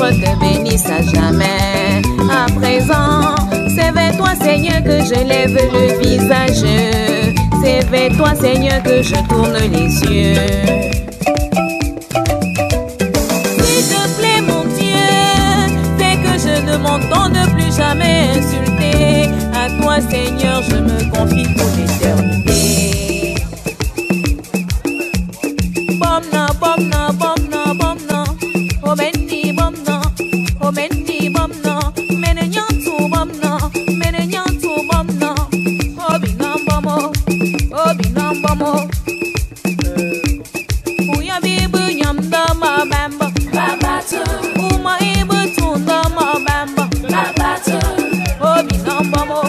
Te bénisse à jamais. À présent, c'est vers toi, Seigneur, que je lève le visage. C'est vers toi, Seigneur, que je tourne les yeux. S'il te plaît, mon Dieu, fais que je ne m'entende plus jamais insulter. À toi, Seigneur, je me confie pour l'éternité. Bomna, bomna, bomna, bomna. Oh, Benny, bomna. Oh, Benny, bomna. Menenyantu, bomna. Menenyantu, bomna. Oh, binam, bomo. Oh, binam, bomo. Uya bibu nyamda ma bamba. Babatu. Uma ibu tunda ma bamba. Babatu. Oh, binam, bomo.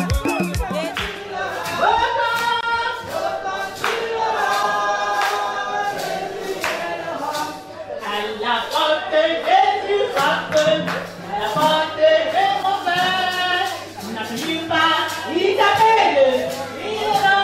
Il t'appelle, il est là.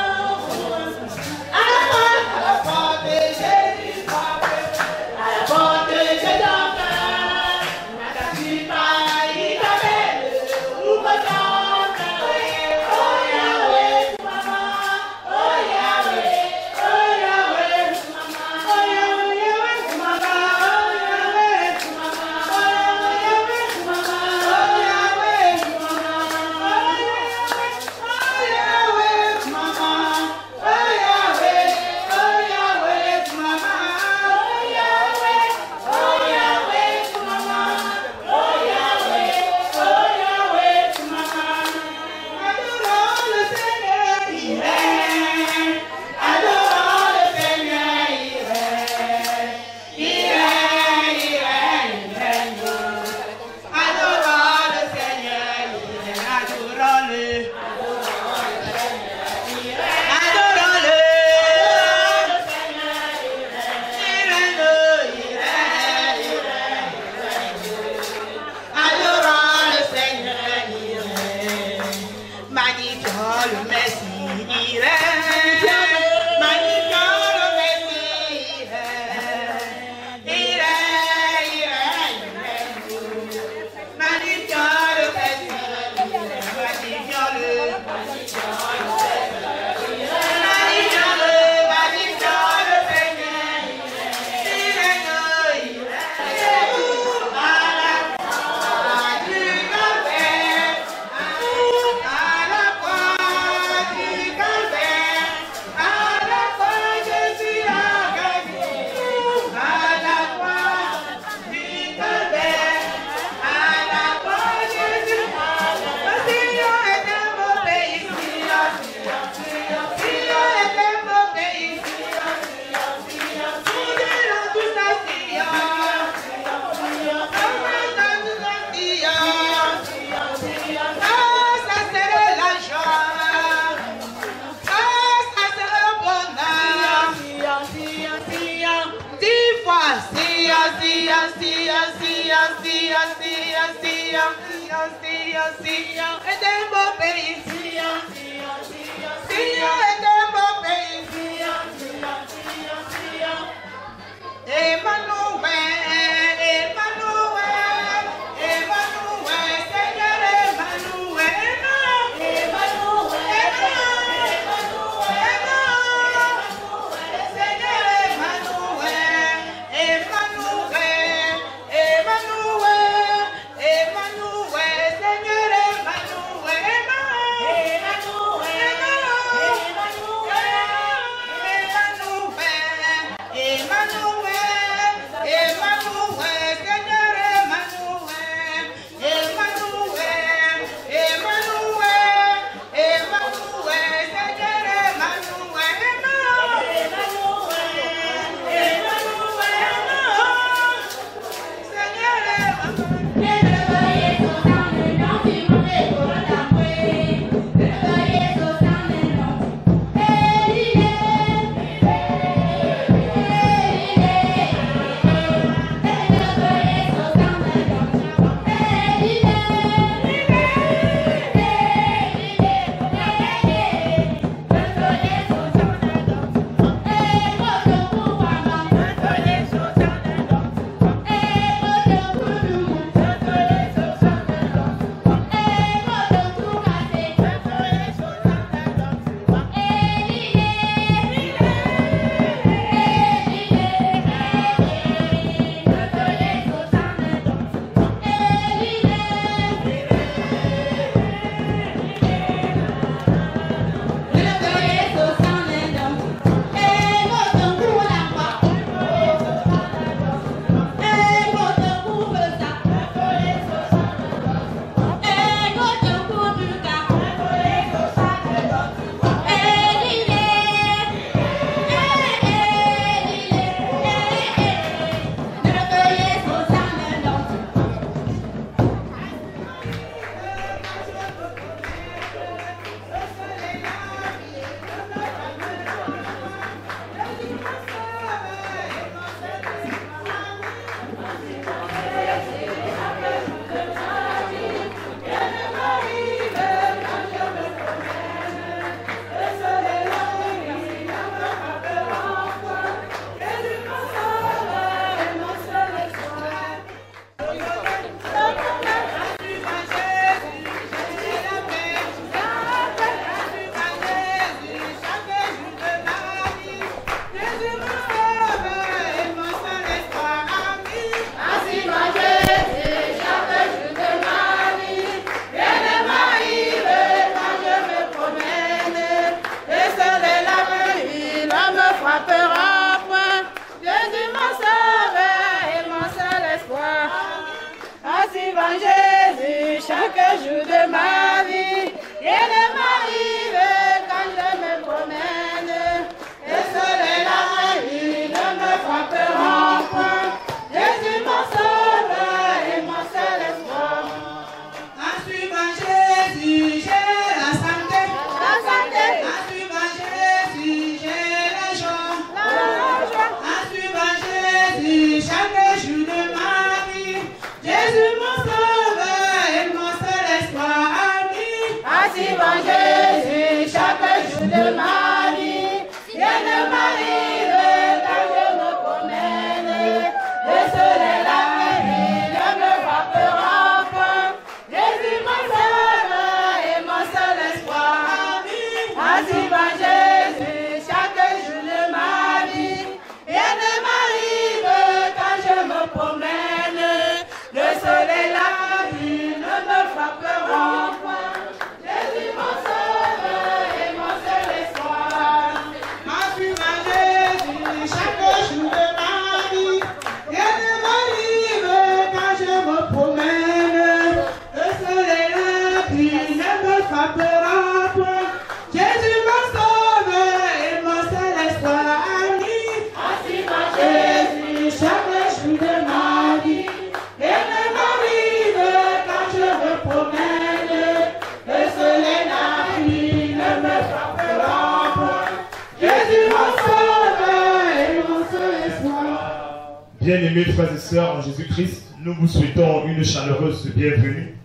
Bien-aimés frères et sœurs en Jésus-Christ, nous vous souhaitons une chaleureuse bienvenue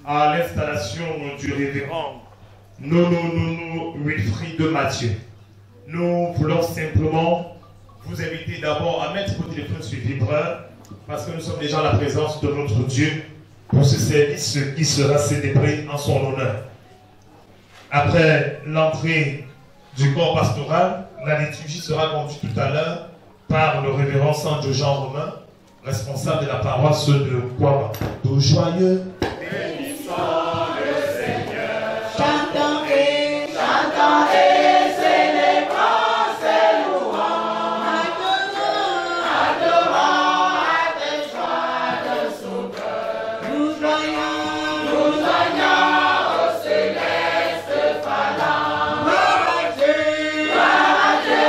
à l'installation du révérend Nono Wilfried Mathieu. Nous voulons simplement vous inviter d'abord à mettre vos téléphones sur vibreur parce que nous sommes déjà en la présence de notre Dieu pour ce service qui sera célébré en son honneur. Après l'entrée du corps pastoral, la liturgie sera conduite tout à l'heure par le révérend Sandro Jean Romain, responsable de la paroisse de Kouaba. Tout joyeux. Bénissons le Seigneur, chantons et célébrons ses louanges, adorons à tes joies de son cœur, nous joignons au céleste phalange. Gloire à Dieu, gloire à Dieu.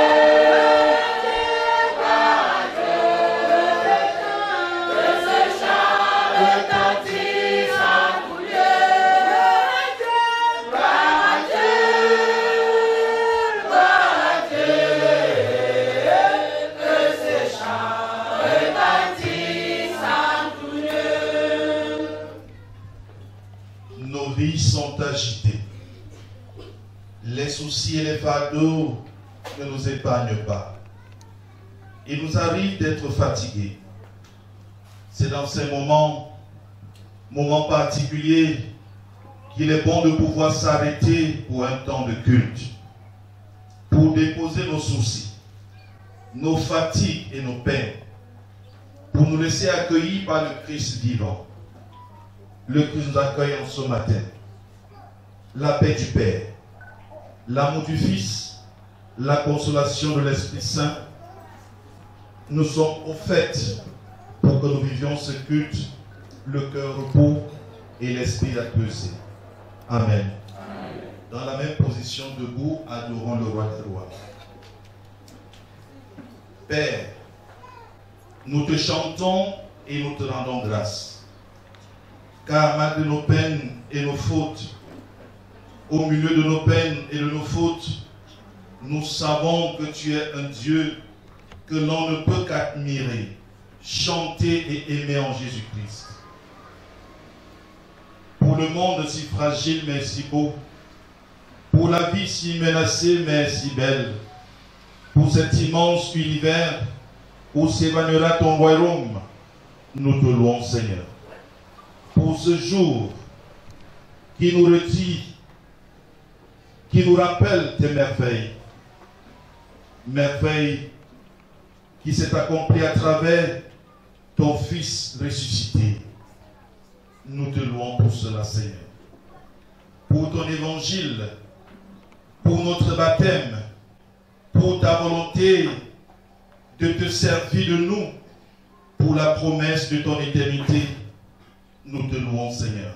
Sont agités. Les soucis et les fardeaux ne nous épargnent pas. Il nous arrive d'être fatigués. C'est dans ces moments particuliers, qu'il est bon de pouvoir s'arrêter pour un temps de culte, pour déposer nos soucis, nos fatigues et nos peines, pour nous laisser accueillir par le Christ vivant. Le Christ nous accueille en ce matin. La paix du Père, l'amour du Fils, la consolation de l'Esprit Saint nous sont offertes pour que nous vivions ce culte, le cœur repos et l'esprit apaisé. Amen. Dans la même position debout, adorons le roi des rois. Père, nous te chantons et nous te rendons grâce, car malgré nos peines et nos fautes, au milieu de nos peines et de nos fautes, nous savons que tu es un Dieu que l'on ne peut qu'admirer, chanter et aimer en Jésus-Christ. Pour le monde si fragile mais si beau, pour la vie si menacée mais si belle, pour cet immense univers où s'évanouira ton royaume, nous te louons Seigneur. Pour ce jour qui nous retire, qui nous rappelle tes merveilles. Merveilles qui s'est accomplie à travers ton Fils ressuscité. Nous te louons pour cela, Seigneur. Pour ton évangile, pour notre baptême, pour ta volonté de te servir de nous, pour la promesse de ton éternité, nous te louons, Seigneur.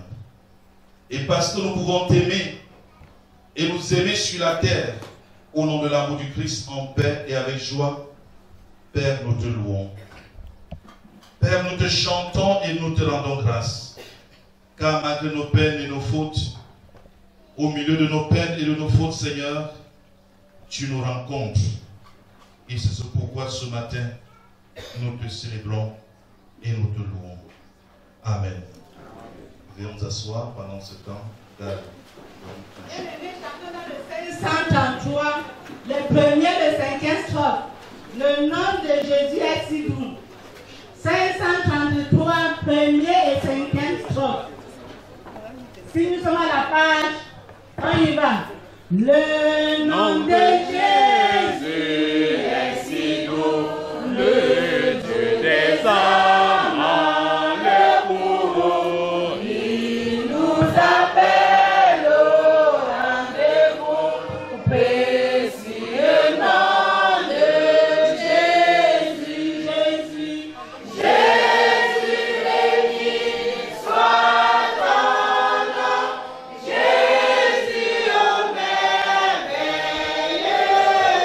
Et parce que nous pouvons t'aimer, et nous aimer sur la terre, au nom de l'amour du Christ, en paix et avec joie, Père, nous te louons. Père, nous te chantons et nous te rendons grâce, car malgré nos peines et nos fautes, au milieu de nos peines et de nos fautes, Seigneur, tu nous rencontres. Et c'est pourquoi ce matin, nous te célébrons et nous te louons. Amen. Veuillez nous asseoir pendant ce temps. Bien-aimés, chacun dans le 533, le premier, le cinquième strophe. Le nom de Jésus est si doux. 533, premier et cinquième strophe. Si nous sommes à la page, on y va. Le nom de Jésus est si doux, le Dieu des amants.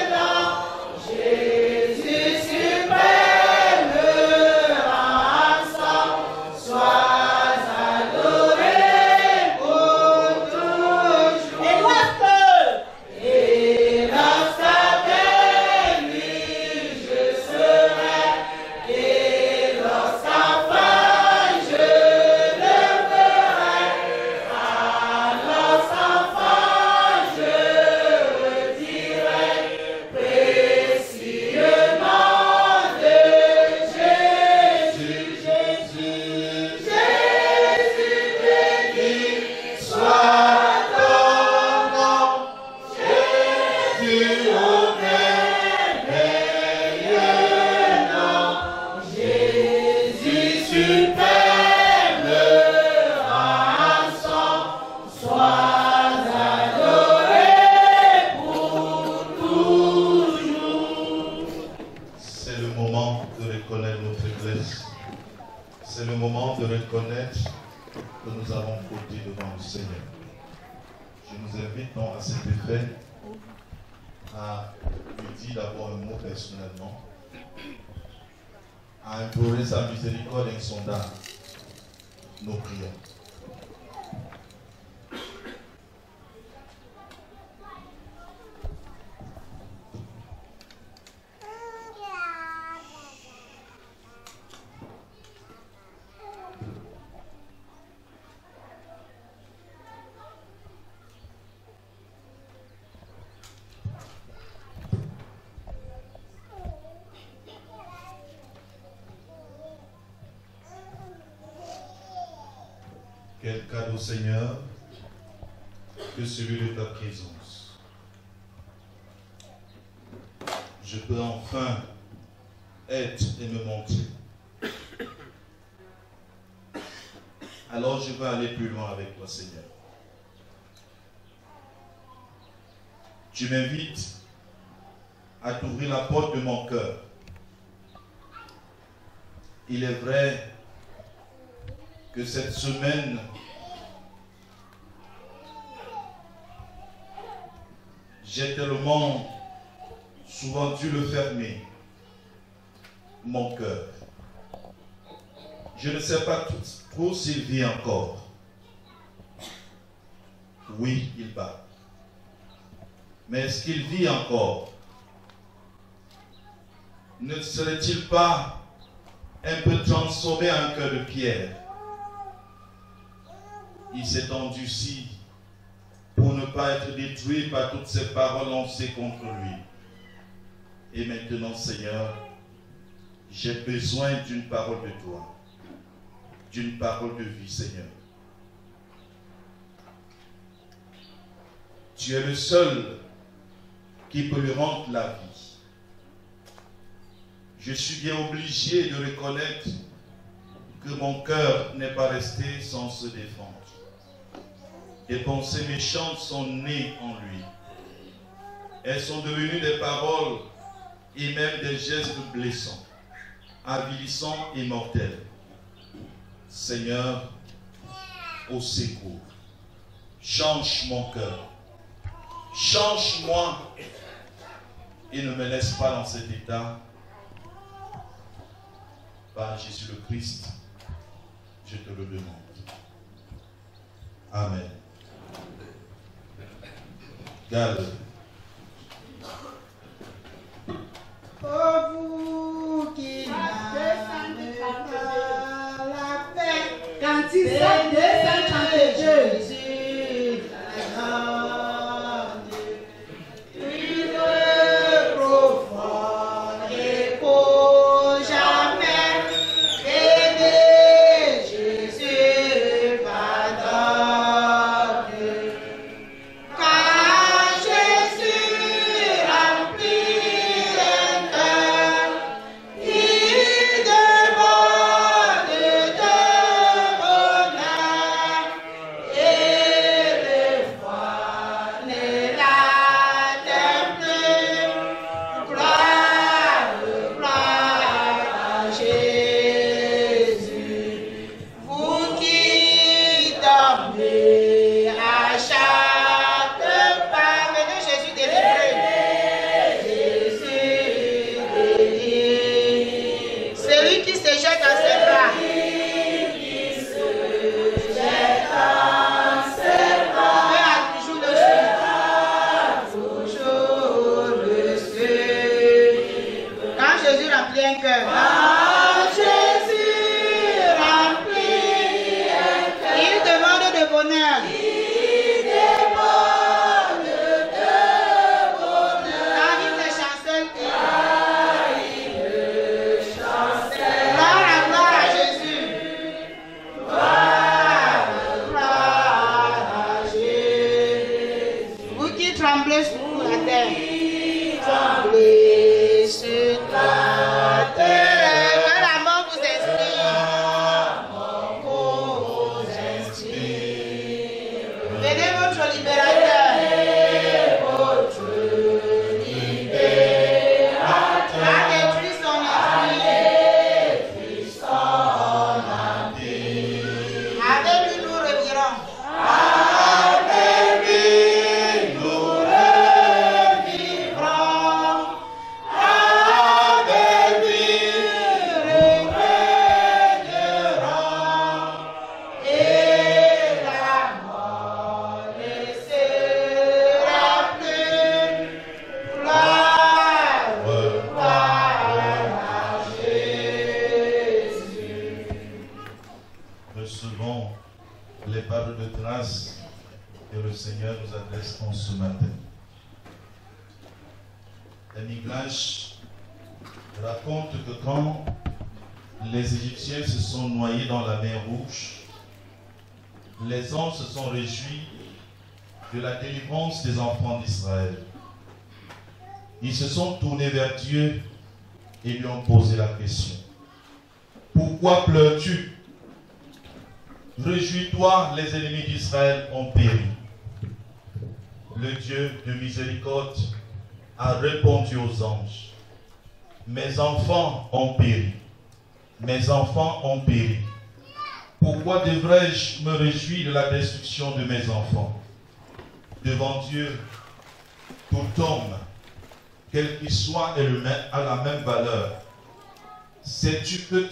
Jésus, reconnais nos faiblesses. C'est le moment de reconnaître que nous avons fauté devant le Seigneur. Je nous invite donc à cet effet à lui dire d'abord un mot personnellement, à implorer sa miséricorde insondable. Nous prions. Quel cadeau, Seigneur, que celui de ta présence. Je peux enfin être et me montrer. Alors je veux aller plus loin avec toi, Seigneur. Tu m'invites à t'ouvrir la porte de mon cœur. Il est vrai que cette semaine, j'ai tellement souvent dû le fermer, mon cœur. Je ne sais pas trop s'il vit encore. Oui, il bat. Mais est-ce qu'il vit encore? Ne serait-il pas un peu transformé en un cœur de pierre? Il s'est endurci pour ne pas être détruit par toutes ces paroles lancées contre lui. Et maintenant, Seigneur, j'ai besoin d'une parole de toi, d'une parole de vie, Seigneur. Tu es le seul qui peut lui rendre la vie. Je suis bien obligé de reconnaître que mon cœur n'est pas resté sans se défendre. Des pensées méchantes sont nées en lui. Elles sont devenues des paroles et même des gestes blessants, avilissants et mortels. Seigneur, au secours, change mon cœur, change-moi et ne me laisse pas dans cet état. Par Jésus le Christ, je te le demande. Amen. Garde. Oh, vous qui n'avez pas la paix, quand il s'est de Jésus, une profonde et pour jamais, aimer Jésus pardonne. Car Jésus remplit un cœur qui demande de bonheur et le foi n'est l'atteint plus. Gloire, gloire à Jésus. Vous qui dormez à chaque pas, venez Jésus délivrer. Jésus délivre. Celui qui se jette dans ses bras. Toujours le suivre. Quand Jésus remplit un cœur. Quand Jésus remplit un cœur. Il demande de bonheur. Il demande de bonheur. Quand il me chancelle. Gloire à Jésus. Gloire à Jésus. Vous qui tremblez sur la terre. Tremblez sur la terre. Seigneur nous adresse en ce matin. Miglach raconte que quand les Égyptiens se sont noyés dans la mer Rouge, les anges se sont réjouis de la délivrance des enfants d'Israël. Ils se sont tournés vers Dieu et lui ont posé la question. Pourquoi pleures-tu? Réjouis-toi, les ennemis d'Israël ont péri. Le Dieu de miséricorde a répondu aux anges. Mes enfants ont péri. Mes enfants ont péri. Pourquoi devrais-je me réjouir de la destruction de mes enfants? Devant Dieu, tout homme, quel qu'il soit, a la même valeur. Sais-tu que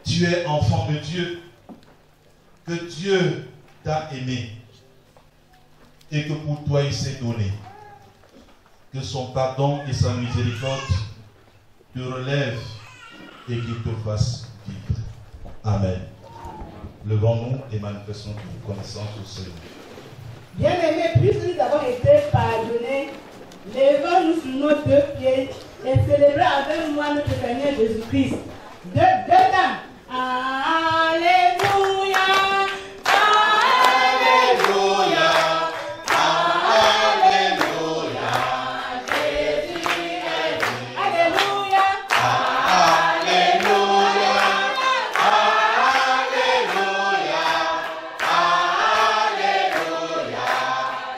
tu es enfant de Dieu, que Dieu t'a aimé et que pour toi il s'est donné, que son pardon et sa miséricorde te relèvent et qu'il te fasse vivre. Amen. Levons-nous et manifestons notre reconnaissance au Seigneur. Bien-aimés, puisque nous avons été pardonnés, levons-nous sur nos deux pieds et célébrons avec moi notre Seigneur Jésus-Christ. Deux temps. Alléluia. Alléluia. Alléluia. Jésus est dit. Alléluia. Alléluia. Alléluia. Alléluia.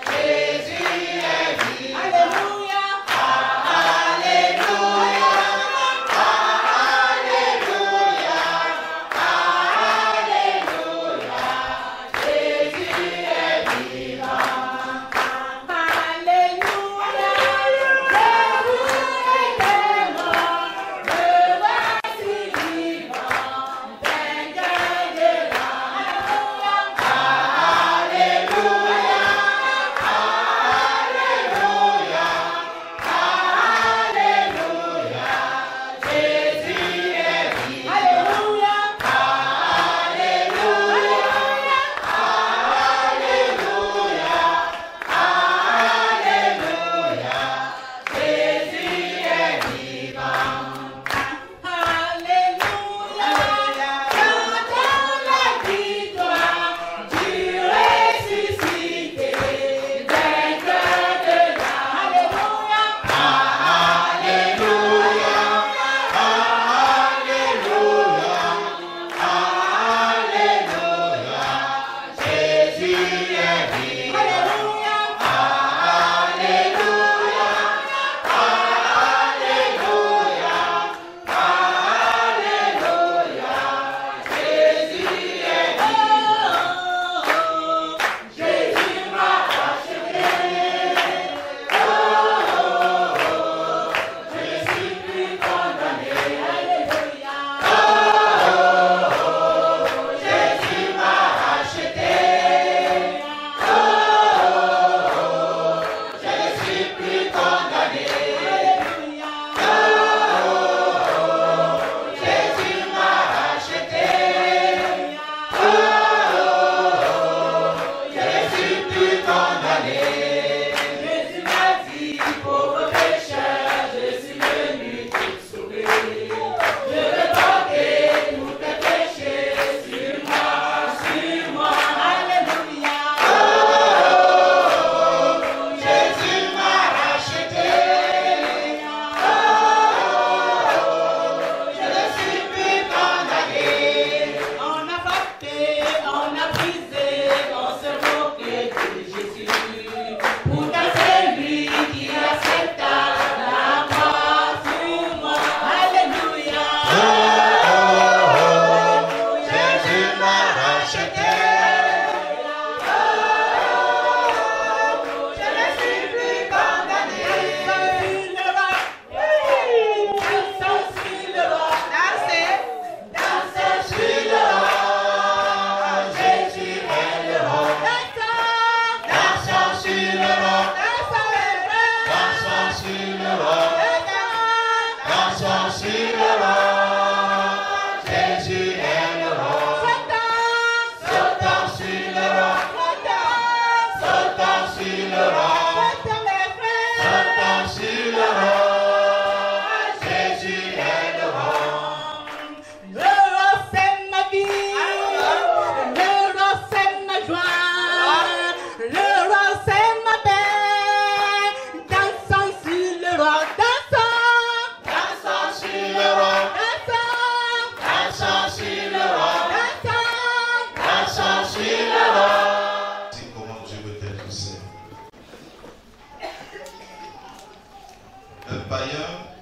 Jésus est dit. Alléluia. Alléluia. Alléluia.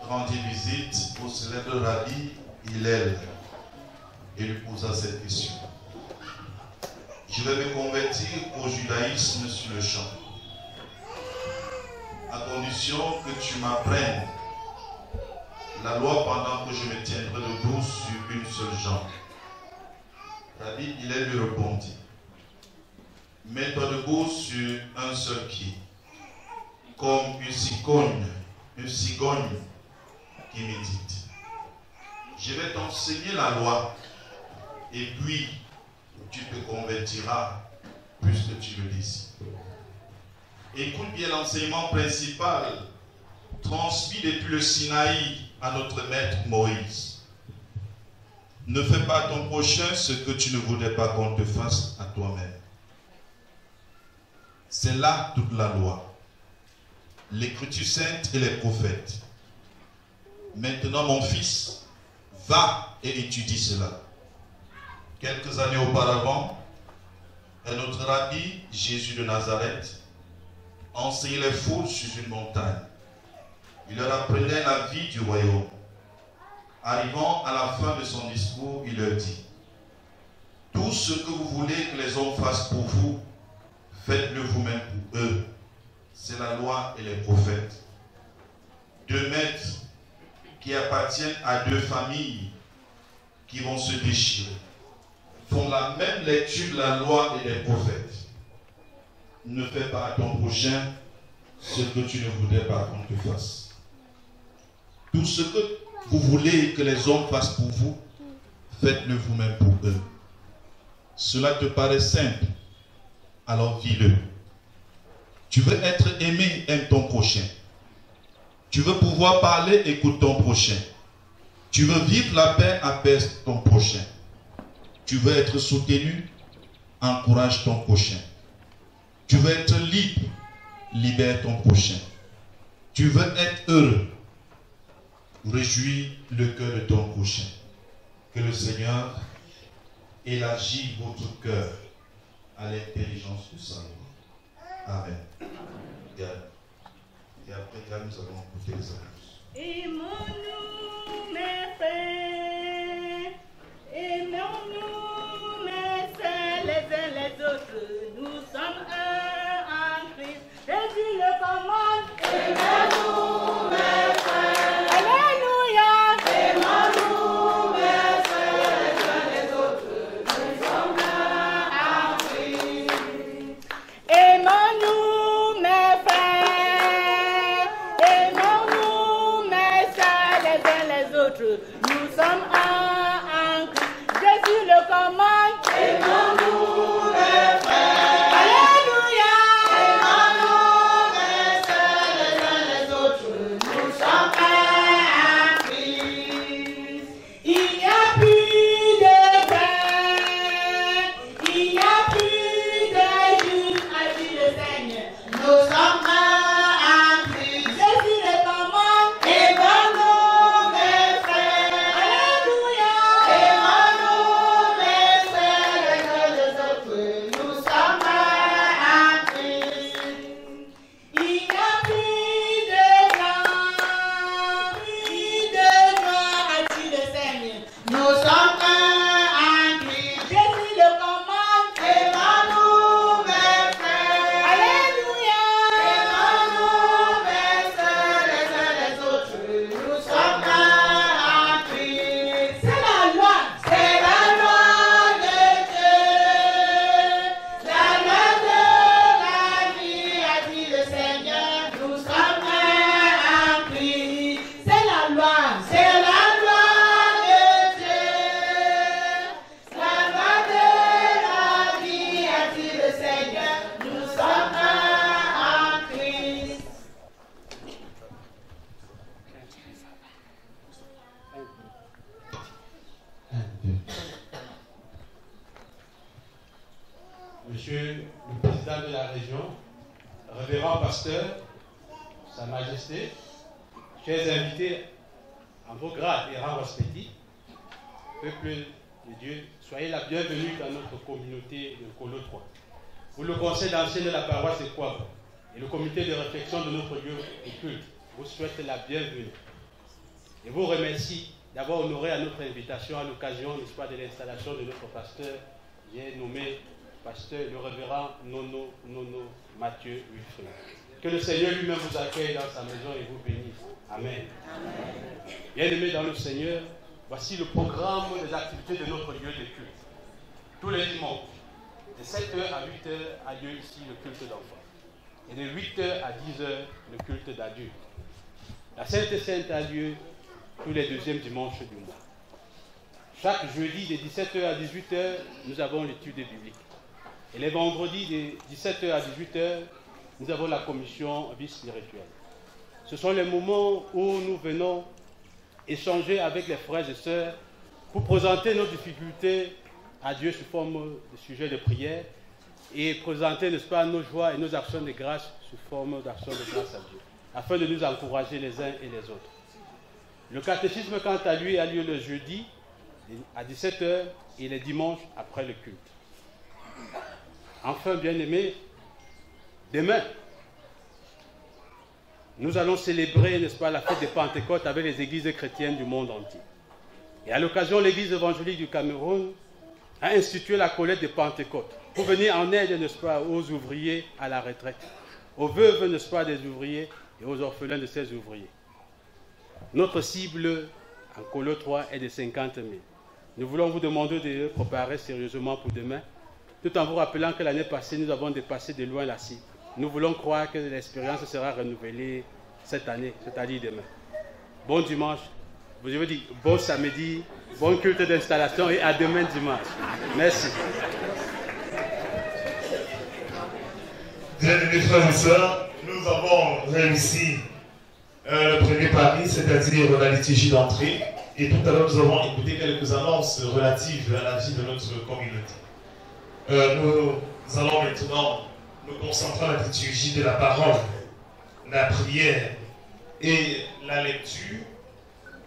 rendit visite au célèbre Rabbi Hillel et lui posa cette question. Je vais me convertir au judaïsme sur le champ, à condition que tu m'apprennes la loi pendant que je me tiendrai debout sur une seule jambe. Rabbi Hillel lui répondit, mets-toi debout sur un seul pied, comme une cigogne qui médite. Je vais t'enseigner la loi, et puis tu te convertiras puisque tu le désires. Écoute bien l'enseignement principal transmis depuis le Sinaï à notre maître Moïse. Ne fais pas à ton prochain ce que tu ne voudrais pas qu'on te fasse à toi-même. C'est là toute la loi, l'Écriture sainte et les prophètes. Maintenant, mon fils, va et étudie cela. Quelques années auparavant, un autre rabbi, Jésus de Nazareth, enseignait les foules sur une montagne. Il leur apprenait la vie du royaume. Arrivant à la fin de son discours, il leur dit, tout ce que vous voulez que les hommes fassent pour vous, faites-le vous-même pour eux. C'est la loi et les prophètes. Deux maîtres qui appartiennent à deux familles qui vont se déchirer font la même lecture de la loi et des prophètes. Ne fais pas à ton prochain ce que tu ne voudrais pas qu'on te fasse. Tout ce que vous voulez que les hommes fassent pour vous, faites-le vous-même pour eux. Cela te paraît simple, alors vis-le. Tu veux être aimé, aime ton prochain. Tu veux pouvoir parler, écoute ton prochain. Tu veux vivre la paix, apaise ton prochain. Tu veux être soutenu, encourage ton prochain. Tu veux être libre, libère ton prochain. Tu veux être heureux, réjouis le cœur de ton prochain. Que le Seigneur élargisse votre cœur à l'intelligence de sa loi. Amen. Et après, nous allons écouter les annonces. Aimons-nous, mes frères, aimons-nous, mes sœurs, les uns les autres. Nous sommes un en Christ. Jésus le commande. Aimons-nous, mes frères. Alléluia. Aimons-nous, mes frères, les uns les autres. Nous sommes un en Christ. Aimons-nous, mes frères. Aimons-nous, mes sœurs, les uns les autres. Nous sommes un en Christ. Jésus le commande. Aimons-nous, mes frères. Alléluia. Aimons-nous, mes sœurs, les uns les autres. Nous sommes un en Christ. Il n'y a plus de paix. Il n'y a plus de juste à Dieu le Seigneur. Nous sommes un en Christ. Jésus le commande. Aimons-nous, mes frères. Alléluia. Aimons-nous, mes frères, les uns les autres. Nous sommes un en Christ. Il n'y a plus de blanc, plus de noir à Dieu le Seigneur. Nous sommes un en Christ. Jésus le commande. Aimons-nous, mes frères. Alléluia. Aimons-nous, mes frères, les uns les autres. Nous sommes un en Christ. C'est la loi. C'est la loi de Dieu. La loi de la vie a dit le Seigneur. Nous sommes un en Christ. C'est la loi. C'est la loi de Dieu. La loi de la vie a dit le Seigneur. Nous sommes un en Christ. Monsieur le Président de la région, révérend pasteur, Sa Majesté, chers invités en vos grades et rangs respectifs, peuple de Dieu, soyez la bienvenue dans notre communauté de Colo 3. Pour le conseil d'ancien de la paroisse de Kouaba et le comité de réflexion de notre lieu de culte vous souhaite la bienvenue. et vous remercie d'avoir honoré à notre invitation à l'occasion, n'est-ce pas, de l'installation de notre pasteur, j'ai nommé pasteur le révérend Nono Mathieu Wilfrid. Que le Seigneur lui-même vous accueille dans sa maison et vous bénisse. Amen. Bien-aimés dans le Seigneur, voici le programme des activités de notre lieu de culte. Tous les dimanches, de 7h à 8h a lieu ici le culte d'enfants. Et de 8h à 10h, le culte d'adieu. La Sainte Sainte a lieu tous les deuxièmes dimanches du mois. Chaque jeudi de 17h à 18h, nous avons l'étude biblique. Et les vendredis de 17h à 18h, nous avons la commission vie spirituelle. Ce sont les moments où nous venons échanger avec les frères et sœurs pour présenter nos difficultés à Dieu sous forme de sujet de prière et présenter, n'est-ce pas, nos joies et nos actions de grâce sous forme d'actions de grâce à Dieu, afin de nous encourager les uns et les autres. Le catéchisme, quant à lui, a lieu le jeudi à 17h et les dimanches après le culte. Enfin, bien-aimés, demain, nous allons célébrer, n'est-ce pas, la fête de Pentecôte avec les églises chrétiennes du monde entier. Et à l'occasion, l'église évangélique du Cameroun a institué la collecte de Pentecôte pour venir en aide, n'est-ce pas, aux ouvriers à la retraite, aux veuves, n'est-ce pas, des ouvriers et aux orphelins de ces ouvriers. Notre cible en Colo 3 est de 50 000. Nous voulons vous demander de préparer sérieusement pour demain, tout en vous rappelant que l'année passée, nous avons dépassé de loin la cible. Nous voulons croire que l'expérience sera renouvelée cette année, c'est-à-dire demain. Bon dimanche, je veux dire bon samedi, bon culte d'installation et à demain dimanche. Merci. Bien-aimés frères et sœurs, nous avons réussi le premier pari, c'est-à-dire la liturgie d'entrée. Et tout à l'heure, nous avons écouté quelques annonces relatives à la vie de notre communauté. Nous allons maintenant nous concentrer à la liturgie de la parole, la prière et la lecture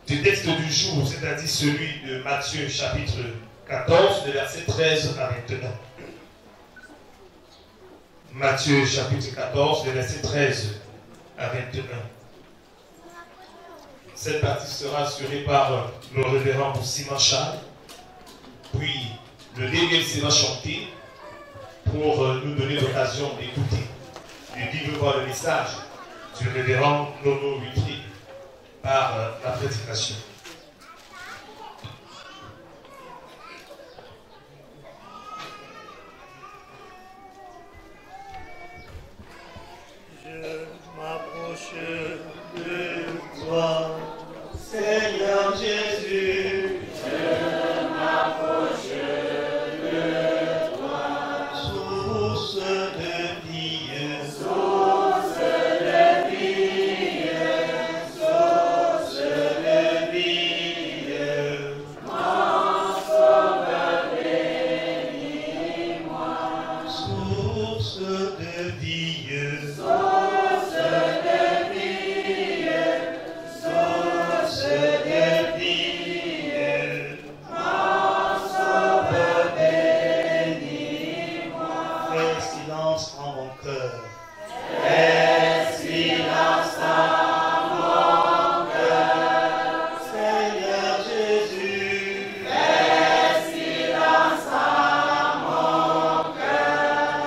du texte du jour, c'est-à-dire celui de Matthieu chapitre 14, de versets 13 à 21. Matthieu chapitre 14, de versets 13 à 21. Cette partie sera assurée par le révérend Boussi Machal, puis le délégué sera chanté pour nous donner l'occasion d'écouter et de vivre le message du révérend Nono Wilfrid par la prédication. Je m'approche de toi, Seigneur Jésus. Je m'approche de toi, source de vie, source de vie, source de vie. Mon sauveur, bénis-moi, source de vie, source de vie, source de vie. Mon sauveur, bénis-moi. Fais silence en mon cœur. Fais silence en mon cœur. Seigneur Jésus. Fais silence en mon cœur.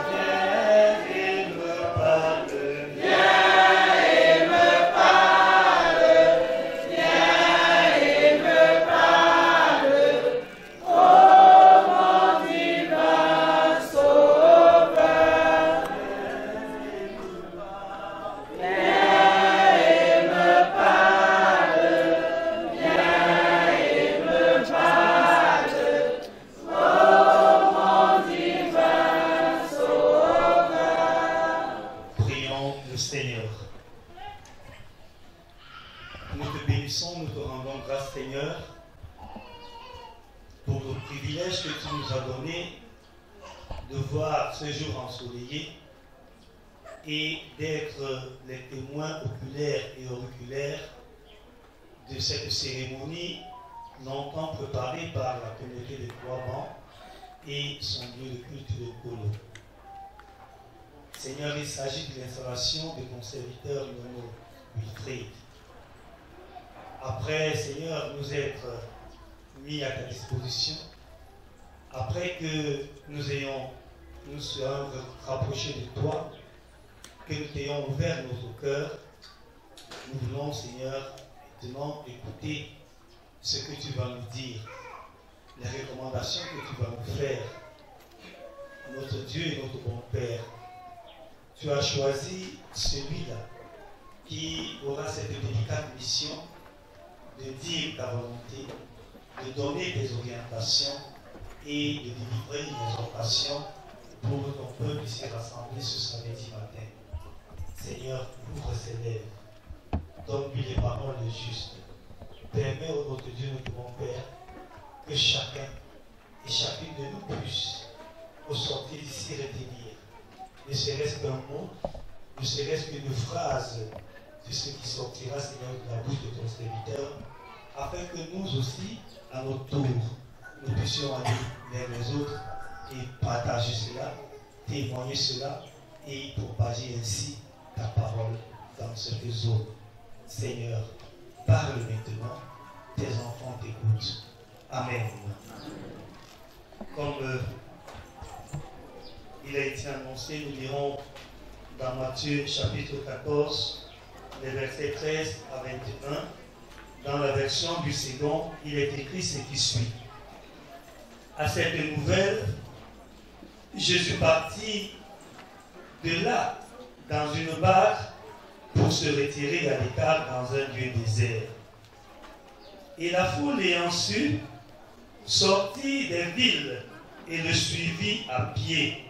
Viens et me parle. Viens et me parle. Viens et me parle. Oh mon divin sauveur. Viens et me parle. Viens et me parle. Oh mon divin sauveur. Prions le Seigneur. Nous te bénissons, nous te rendons grâce, Seigneur, pour le privilège que tu nous as donné de voir ce jour ensoleillé et d'être les témoins oculaires et auriculaires de cette cérémonie longtemps préparée par la communauté de Trois-Bancs et son lieu de culte de Colo. Seigneur, il s'agit de l'installation de ton serviteur Nono Wilfrid. Après après, Seigneur, nous être mis à ta disposition, après que nous soyons rapprochés de toi, que nous t'ayons ouvert notre cœur, nous voulons, Seigneur, maintenant écouter ce que tu vas nous dire, les recommandations que tu vas nous faire. Notre Dieu et notre bon Père, tu as choisi celui-là qui aura cette délicate mission de dire ta volonté, de donner des orientations et de délivrer une exhortation pour ton peuple ici rassemblé ce samedi matin. Seigneur, ouvre ses lèvres, donne-lui les paroles justes. Permets, ô notre Dieu, notre bon Père, que chacun et chacune de nous puisse, au sortir d'ici, retenir, ne serait-ce qu'un mot, ne serait-ce qu'une phrase de ce qui sortira, Seigneur, de la bouche de ton serviteur, afin que nous aussi, à notre tour, nous puissions aller vers les autres et partager cela, témoigner cela et propager ainsi ta parole dans cette zone. Seigneur, parle maintenant, tes enfants t'écoutent. Amen. Comme il a été annoncé, nous lirons dans Matthieu chapitre 14, les versets 13 à 21. Dans la version du second, il est écrit ce qui suit. À cette nouvelle, Jésus partit de là dans une barque pour se retirer à l'écart dans un lieu désert. Et la foule ayant su, sortit des villes et le suivit à pied.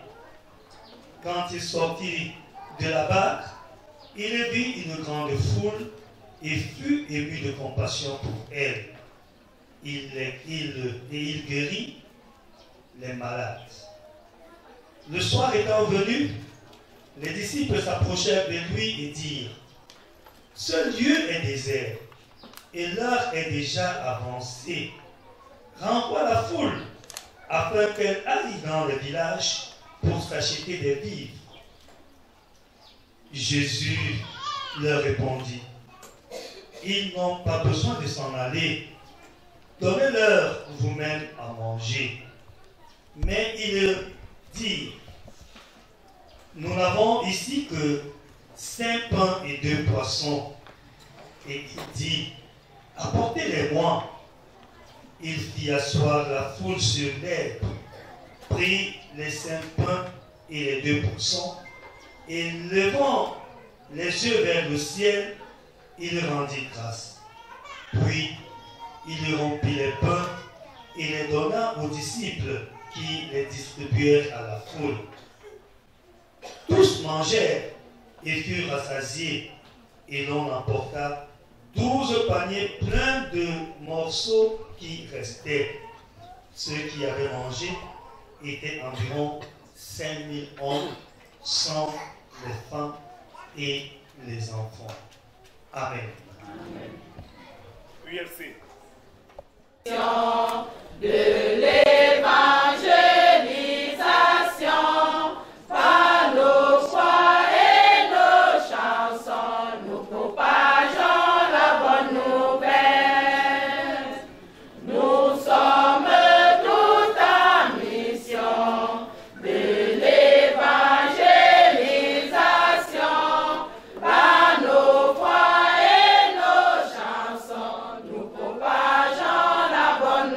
Quand il sortit de la barque, il vit une grande foule et fut ému de compassion pour elle. Il guérit les malades. Le soir étant venu, les disciples s'approchèrent de lui et dirent: ce lieu est désert, et l'heure est déjà avancée. Renvoie la foule, afin qu'elle aille dans le village pour s'acheter des vivres. Jésus leur répondit: ils n'ont pas besoin de s'en aller. Donnez-leur vous-même à manger. Mais ils dirent: nous n'avons ici que 5 pains et 2 poissons. Et il dit: apportez-les-moi. Il fit asseoir la foule sur l'herbe, prit les 5 pains et les 2 poissons, et levant les yeux vers le ciel, il rendit grâce. Puis il rompit les pains et les donna aux disciples qui les distribuèrent à la foule. Tous mangèrent et furent rassasiés, et l'on emporta 12 paniers pleins de morceaux qui restaient. Ceux qui avaient mangé étaient environ 5000 hommes, sans les femmes et les enfants. Amen. Amen. ULC. De l'évangélisation par nos choix et nos chansons, nous propageons la bonne nouvelle. Nous sommes tout en mission de l'évangélisation par nos voix et nos chansons. Nous propageons la bonne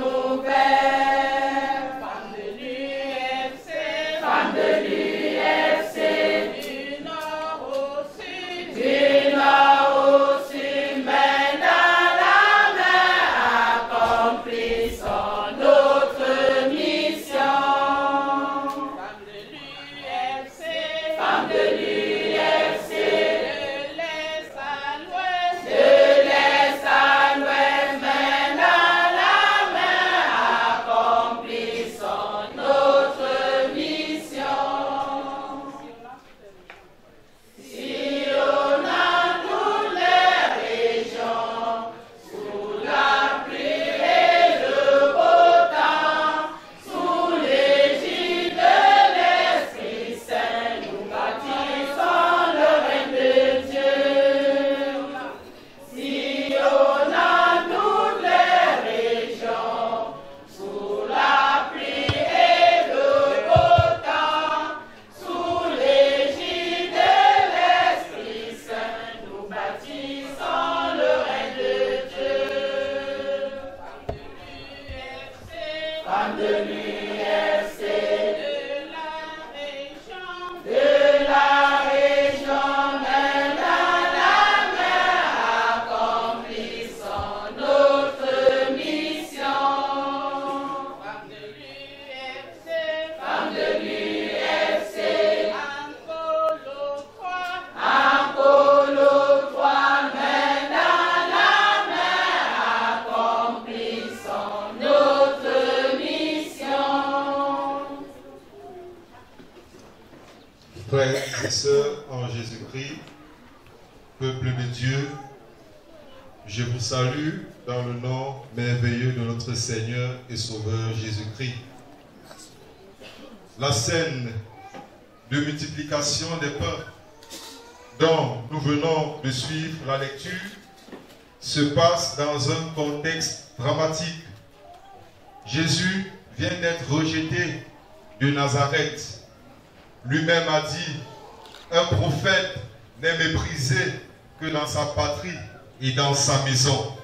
Frères et sœurs en Jésus-Christ, peuple de Dieu, je vous salue dans le nom merveilleux de notre Seigneur et Sauveur Jésus-Christ. La scène de multiplication des pains dont nous venons de suivre la lecture se passe dans un contexte dramatique. Jésus vient d'être rejeté de Nazareth. Lui-même a dit, un prophète n'est méprisé que dans sa patrie et dans sa maison.